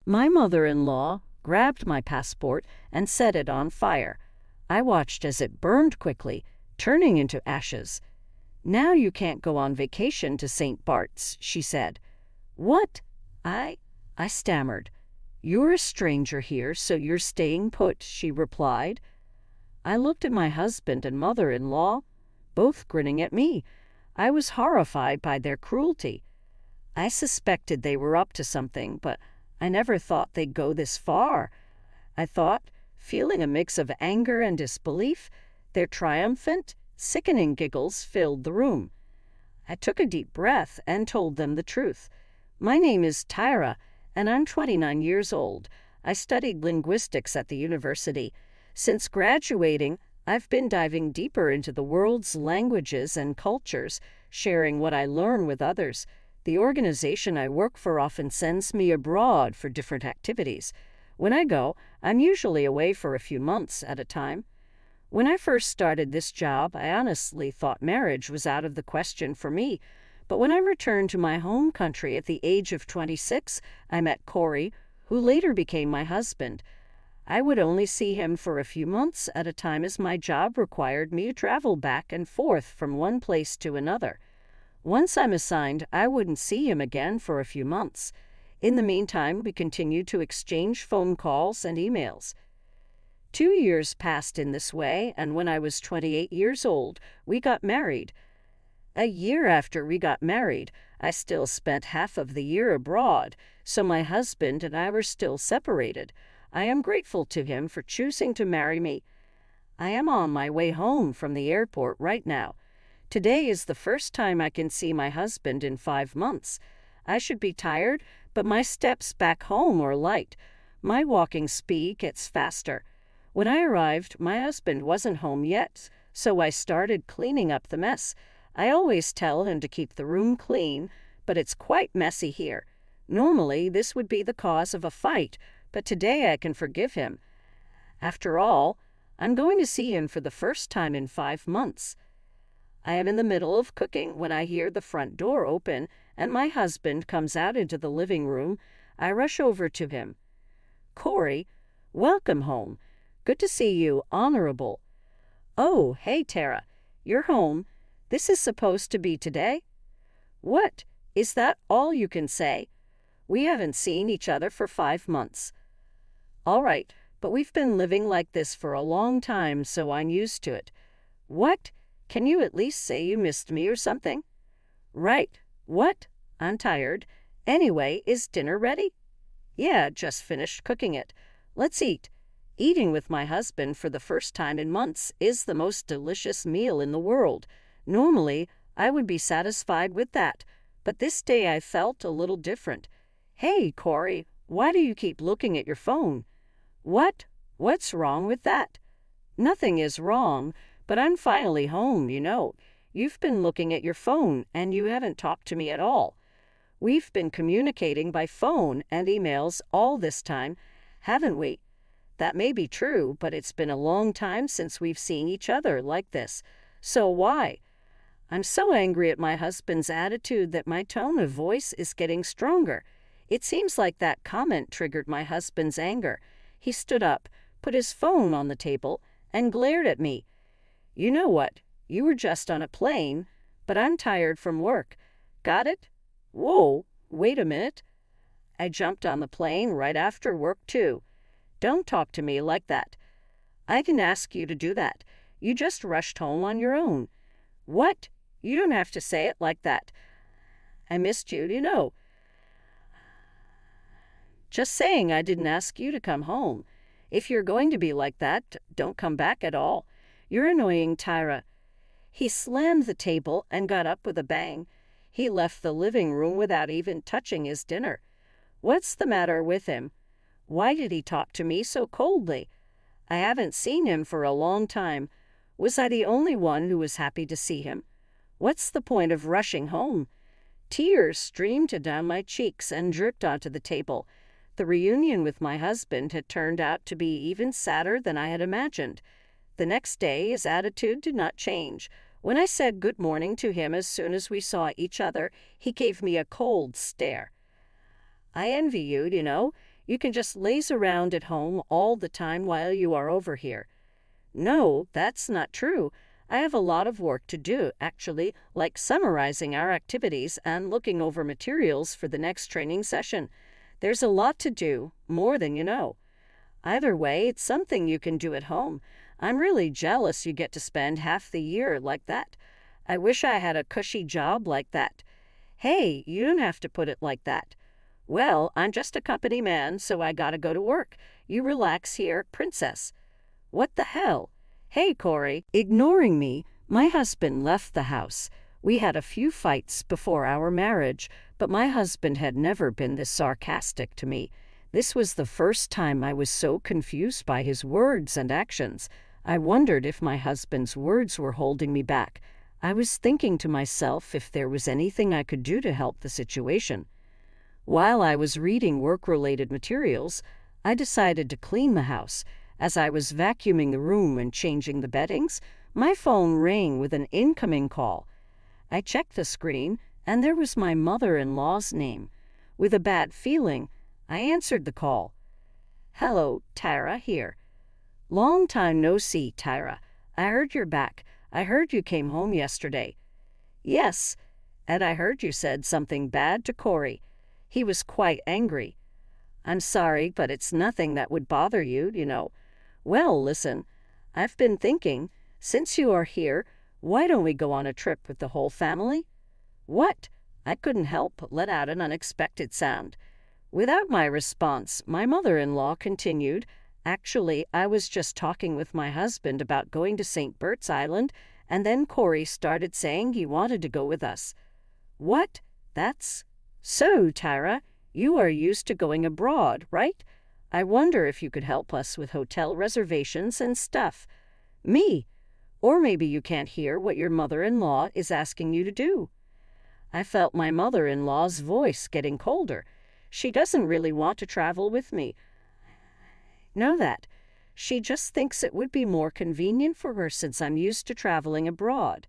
My mother-in-law grabbed my passport and set it on fire. I watched as it burned quickly, turning into ashes. "Now you can't go on vacation to St. Bart's," she said. "What?" I stammered. "You're a stranger here, so you're staying put," she replied. I looked at my husband and mother-in-law, both grinning at me. I was horrified by their cruelty. I suspected they were up to something, but I never thought they'd go this far. I thought, feeling a mix of anger and disbelief. Their triumphant, sickening giggles filled the room. I took a deep breath and told them the truth. "My name is Tyra, and I'm 29 years old. I studied linguistics at the university. Since graduating, I've been diving deeper into the world's languages and cultures, sharing what I learn with others. The organization I work for often sends me abroad for different activities. When I go, I'm usually away for a few months at a time. When I first started this job, I honestly thought marriage was out of the question for me. But when I returned to my home country at the age of 26, I met Corey, who later became my husband. I would only see him for a few months at a time as my job required me to travel back and forth from one place to another. Once I'm assigned, I wouldn't see him again for a few months. In the meantime, we continued to exchange phone calls and emails. 2 years passed in this way, and when I was 28 years old, we got married. A year after we got married, I still spent half of the year abroad, so my husband and I were still separated. I am grateful to him for choosing to marry me. I am on my way home from the airport right now. Today is the first time I can see my husband in 5 months. I should be tired, but my steps back home are light. My walking speed gets faster. When I arrived, my husband wasn't home yet, so I started cleaning up the mess. I always tell him to keep the room clean, but it's quite messy here. Normally, this would be the cause of a fight, but today I can forgive him. After all, I'm going to see him for the first time in 5 months. I am in the middle of cooking when I hear the front door open and my husband comes out into the living room. I rush over to him. "Corey, welcome home. Good to see you, Honorable." "Oh, hey, Tara. You're home. This is supposed to be today?" "What? Is that all you can say? We haven't seen each other for 5 months." "All right, but we've been living like this for a long time, so I'm used to it." "What? Can you at least say you missed me or something?" "Right. What? I'm tired. Anyway, is dinner ready?" "Yeah, just finished cooking it. Let's eat." Eating with my husband for the first time in months is the most delicious meal in the world. Normally, I would be satisfied with that, but this day I felt a little different. "Hey, Corey, why do you keep looking at your phone?" "What? What's wrong with that?" "Nothing is wrong, but I'm finally home, you know. You've been looking at your phone, and you haven't talked to me at all. We've been communicating by phone and emails all this time, haven't we?" "That may be true, but it's been a long time since we've seen each other like this. So why?" I'm so angry at my husband's attitude that my tone of voice is getting stronger. It seems like that comment triggered my husband's anger. He stood up, put his phone on the table, and glared at me. "You know what? You were just on a plane, but I'm tired from work. Got it? Whoa, wait a minute. I jumped on the plane right after work, too. Don't talk to me like that. I didn't ask you to do that. You just rushed home on your own." "What? You don't have to say it like that. I missed you, you know." "Just saying I didn't ask you to come home. If you're going to be like that, don't come back at all. You're annoying, Tyra." He slammed the table and got up with a bang. He left the living room without even touching his dinner. What's the matter with him? Why did he talk to me so coldly? I haven't seen him for a long time. Was I the only one who was happy to see him? What's the point of rushing home? Tears streamed down my cheeks and dripped onto the table. The reunion with my husband had turned out to be even sadder than I had imagined. The next day, his attitude did not change. When I said good morning to him as soon as we saw each other, he gave me a cold stare. "I envy you, you know. You can just laze around at home all the time while you are over here. No, that's not true. I have a lot of work to do, actually, like summarizing our activities and looking over materials for the next training session. There's a lot to do, more than you know. Either way, it's something you can do at home. I'm really jealous you get to spend half the year like that. I wish I had a cushy job like that. Hey, you don't have to put it like that. Well, I'm just a company man, so I gotta go to work. You relax here, princess. What the hell? Hey, Corey. Ignoring me, my husband left the house. We had a few fights before our marriage, but my husband had never been this sarcastic to me. This was the first time I was so confused by his words and actions. I wondered if my husband's words were holding me back. I was thinking to myself if there was anything I could do to help the situation. While I was reading work-related materials, I decided to clean the house. As I was vacuuming the room and changing the beddings, my phone rang with an incoming call. I checked the screen, and there was my mother-in-law's name. With a bad feeling, I answered the call. Hello, Tyra here. Long time no see, Tyra. I heard you're back. I heard you came home yesterday. Yes, and I heard you said something bad to Corey. He was quite angry. I'm sorry, but it's nothing that would bother you, you know. Well, listen, I've been thinking, since you are here, why don't we go on a trip with the whole family? What? I couldn't help but let out an unexpected sound. Without my response, my mother-in-law continued, Actually, I was just talking with my husband about going to St. Bert's Island, and then Corey started saying he wanted to go with us. What? That's... So, Tyra, you are used to going abroad, right? I wonder if you could help us with hotel reservations and stuff. Me? Or maybe you can't hear what your mother-in-law is asking you to do. I felt my mother-in-law's voice getting colder. She doesn't really want to travel with me. Know that. She just thinks it would be more convenient for her since I'm used to traveling abroad.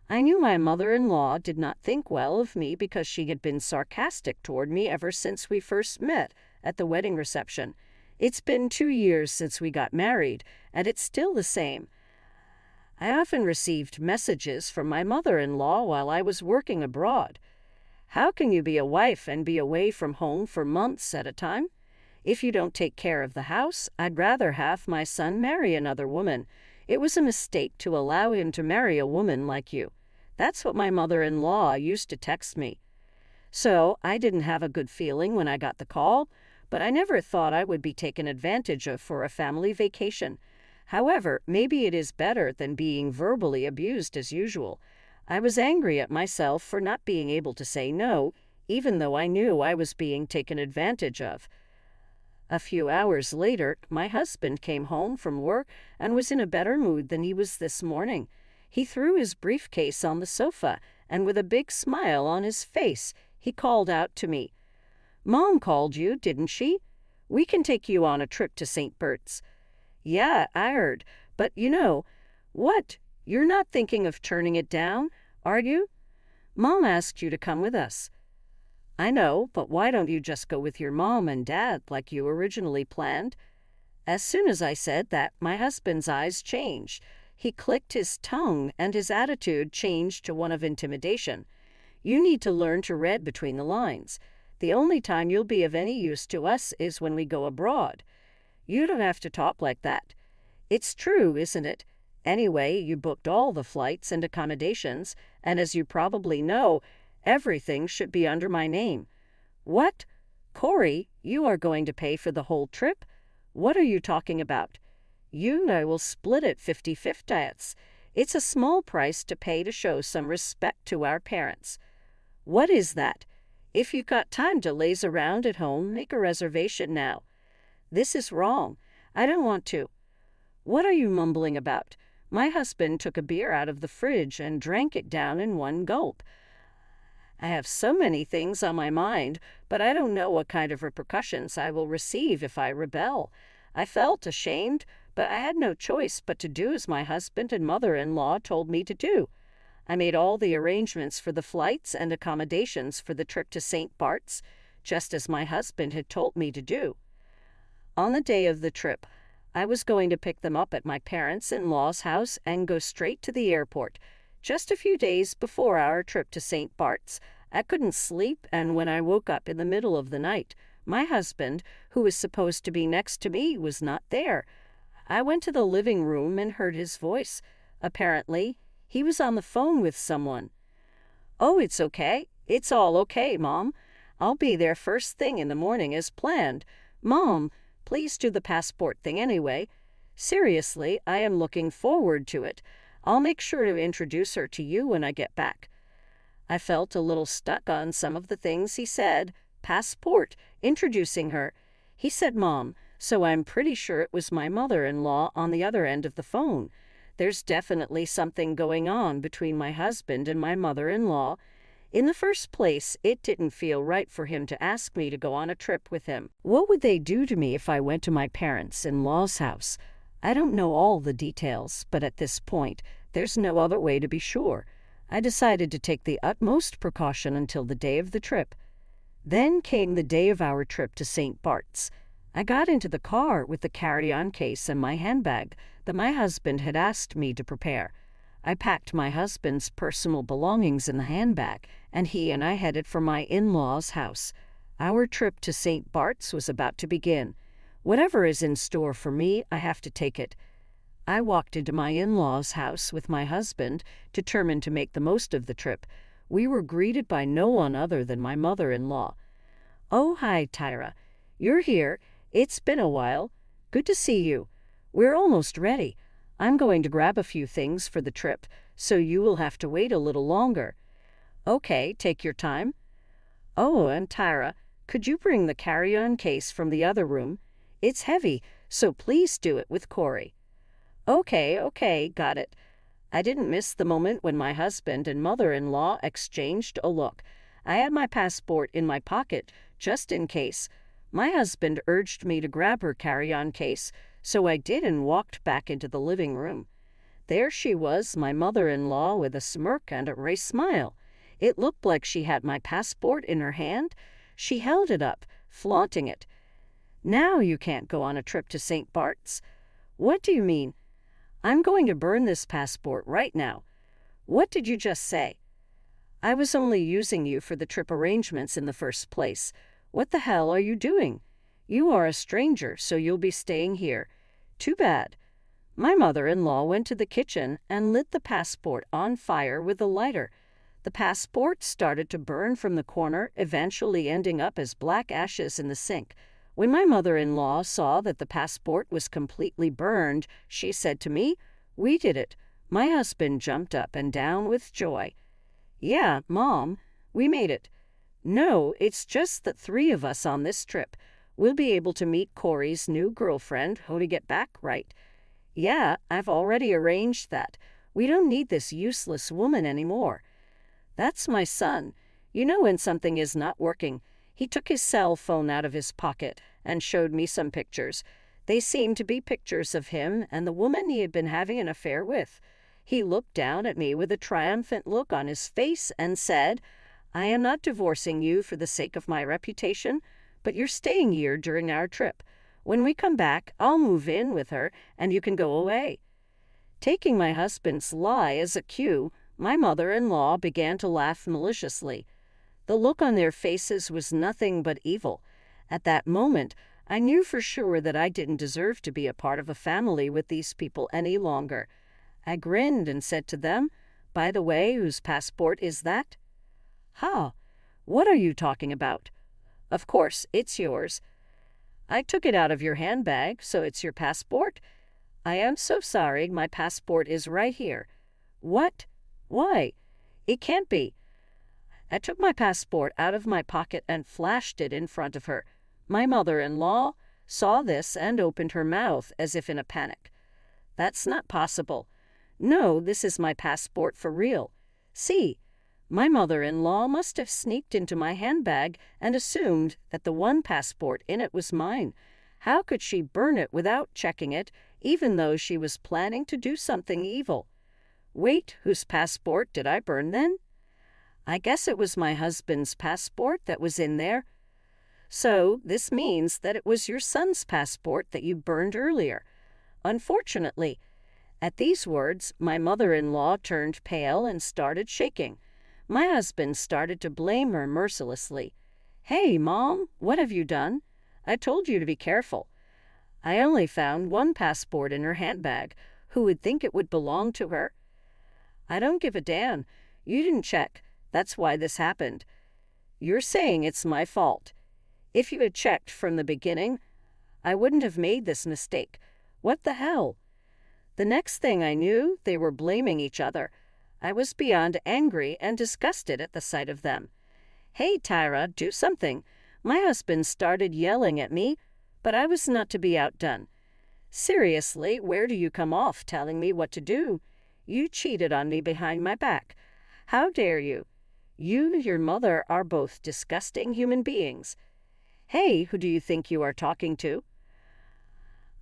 I knew my mother-in-law did not think well of me because she had been sarcastic toward me ever since we first met at the wedding reception. It's been 2 years since we got married, and it's still the same. I often received messages from my mother-in-law while I was working abroad. How can you be a wife and be away from home for months at a time? If you don't take care of the house, I'd rather have my son marry another woman. It was a mistake to allow him to marry a woman like you. That's what my mother-in-law used to text me. So I didn't have a good feeling when I got the call, but I never thought I would be taken advantage of for a family vacation. However, maybe it is better than being verbally abused as usual. I was angry at myself for not being able to say no, even though I knew I was being taken advantage of. A few hours later, my husband came home from work and was in a better mood than he was this morning. He threw his briefcase on the sofa, and with a big smile on his face, he called out to me, "Mom called you, didn't she? We can take you on a trip to St. Bert's." "Yeah, I heard, but what? You're not thinking of turning it down, are you? Mom asked you to come with us." "I know, but why don't you just go with your mom and dad like you originally planned?" As soon as I said that, my husband's eyes changed. He clicked his tongue, and his attitude changed to one of intimidation. "You need to learn to read between the lines. The only time you'll be of any use to us is when we go abroad. You don't have to talk like that. It's true, isn't it? Anyway, you booked all the flights and accommodations, and as you probably know, everything should be under my name." "What? Corey, you are going to pay for the whole trip? What are you talking about?" "You and I will split it 50-50. It's a small price to pay to show some respect to our parents." "What is that? If you've got time to laze around at home, make a reservation now." "This is wrong. I don't want to." "What are you mumbling about?" My husband took a beer out of the fridge and drank it down in one gulp. "I have so many things on my mind, but I don't know what kind of repercussions I will receive if I rebel." I felt ashamed, but I had no choice but to do as my husband and mother-in-law told me to do. I made all the arrangements for the flights and accommodations for the trip to St. Bart's. just as my husband had told me to do. On the day of the trip, I was going to pick them up at my parents-in-law's house and go straight to the airport. Just a few days before our trip to St. Bart's, I couldn't sleep, and when I woke up in the middle of the night, my husband, who was supposed to be next to me, was not there. I went to the living room and heard his voice. Apparently, he was on the phone with someone. "Oh, it's okay. It's all okay, Mom. I'll be there first thing in the morning as planned. Mom, please do the passport thing anyway. Seriously, I am looking forward to it. I'll make sure to introduce her to you when I get back." I felt a little stuck on some of the things he said. Passport, introducing her. He said Mom, so I'm pretty sure it was my mother-in-law on the other end of the phone. There's definitely something going on between my husband and my mother-in-law. In the first place, it didn't feel right for him to ask me to go on a trip with him. What would they do to me if I went to my parents-in-law's house? I don't know all the details, but at this point, there's no other way to be sure. I decided to take the utmost precaution until the day of the trip. Then came the day of our trip to St. Bart's. I got into the car with the carry-on case and my handbag that my husband had asked me to prepare. I packed my husband's personal belongings in the handbag, and he and I headed for my in-laws' house. Our trip to St. Bart's was about to begin. Whatever is in store for me, I have to take it. I walked into my in-laws' house with my husband, determined to make the most of the trip. We were greeted by no one other than my mother-in-law. "Oh, hi, Tyra. You're here. It's been a while. Good to see you. We're almost ready. I'm going to grab a few things for the trip, so you will have to wait a little longer." "Okay, take your time." "Oh, and Tyra, could you bring the carry-on case from the other room? It's heavy, so please do it with Corey." Okay, got it." I didn't miss the moment when my husband and mother-in-law exchanged a look. I had my passport in my pocket, just in case. My husband urged me to grab her carry-on case, so I did and walked back into the living room. There she was, my mother-in-law, with a smirk and a wry smile. It looked like she had my passport in her hand. She held it up, flaunting it. "Now you can't go on a trip to St. Bart's." "What do you mean?" "I'm going to burn this passport right now." "What did you just say?" "I was only using you for the trip arrangements in the first place. What the hell are you doing? You are a stranger, so you'll be staying here. Too bad." My mother-in-law went to the kitchen and lit the passport on fire with a lighter. The passport started to burn from the corner, eventually ending up as black ashes in the sink. When my mother-in-law saw that the passport was completely burned, she said to me, "We did it." My husband jumped up and down with joy. "Yeah, Mom, we made it." "No, it's just the three of us on this trip. We'll be able to meet Corey's new girlfriend when we get back, right?" "Yeah, I've already arranged that. We don't need this useless woman anymore." "That's my son. You know when something is not working." He took his cell phone out of his pocket and showed me some pictures. They seemed to be pictures of him and the woman he had been having an affair with. He looked down at me with a triumphant look on his face and said, "I am not divorcing you for the sake of my reputation, but you're staying here during our trip. When we come back, I'll move in with her and you can go away." Taking my husband's lie as a cue, my mother-in-law began to laugh maliciously. The look on their faces was nothing but evil. At that moment, I knew for sure that I didn't deserve to be a part of a family with these people any longer. I grinned and said to them, "By the way, whose passport is that?" "Huh? What are you talking about?" "Of course, it's yours." "I took it out of your handbag, so it's your passport?" "I am so sorry, my passport is right here." "What? Why? It can't be." I took my passport out of my pocket and flashed it in front of her. My mother-in-law saw this and opened her mouth as if in a panic. "That's not possible." "No, this is my passport for real. See." My mother-in-law must have sneaked into my handbag and assumed that the one passport in it was mine. How could she burn it without checking it, even though she was planning to do something evil? Wait, whose passport did I burn then? I guess it was my husband's passport that was in there. So this means that it was your son's passport that you burned earlier. Unfortunately, at these words, my mother-in-law turned pale and started shaking. My husband started to blame her mercilessly. "Hey, Mom, what have you done? I told you to be careful. I only found one passport in her handbag. Who would think it would belong to her?" "I don't give a damn. You didn't check. That's why this happened. You're saying it's my fault. If you had checked from the beginning, I wouldn't have made this mistake. What the hell?" The next thing I knew, they were blaming each other. I was beyond angry and disgusted at the sight of them. "Hey, Tyra, do something." My husband started yelling at me, but I was not to be outdone. "Seriously, where do you come off telling me what to do? You cheated on me behind my back. How dare you? You and your mother are both disgusting human beings." "Hey, who do you think you are talking to?"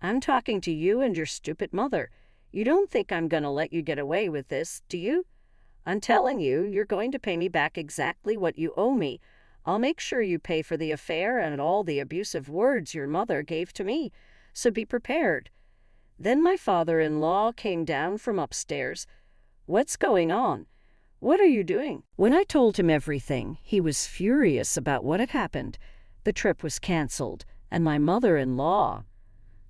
"I'm talking to you and your stupid mother. You don't think I'm going to let you get away with this, do you? I'm telling you, you're going to pay me back exactly what you owe me. I'll make sure you pay for the affair and all the abusive words your mother gave to me, so be prepared." Then my father-in-law came down from upstairs. "What's going on? What are you doing?" When I told him everything, he was furious about what had happened. The trip was canceled, and my mother-in-law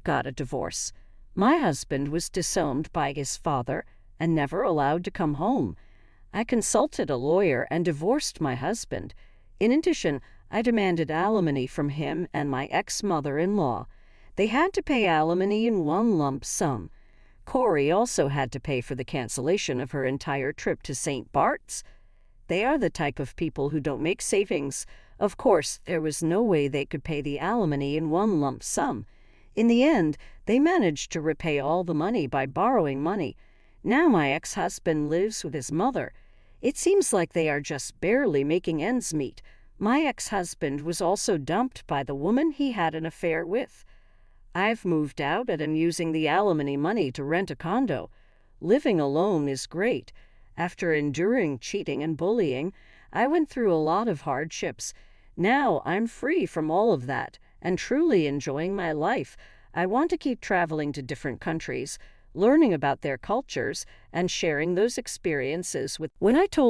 got a divorce. My husband was disowned by his father and never allowed to come home. I consulted a lawyer and divorced my husband. In addition, I demanded alimony from him and my ex-mother-in-law. They had to pay alimony in one lump sum. Corey also had to pay for the cancellation of her entire trip to St. Bart's. They are the type of people who don't make savings. Of course, there was no way they could pay the alimony in one lump sum. In the end, they managed to repay all the money by borrowing money. Now my ex-husband lives with his mother. It seems like they are just barely making ends meet. My ex-husband was also dumped by the woman he had an affair with. I've moved out and am using the alimony money to rent a condo. Living alone is great. After enduring cheating and bullying, I went through a lot of hardships. Now I'm free from all of that and truly enjoying my life. I want to keep traveling to different countries, learning about their cultures, and sharing those experiences with. When I told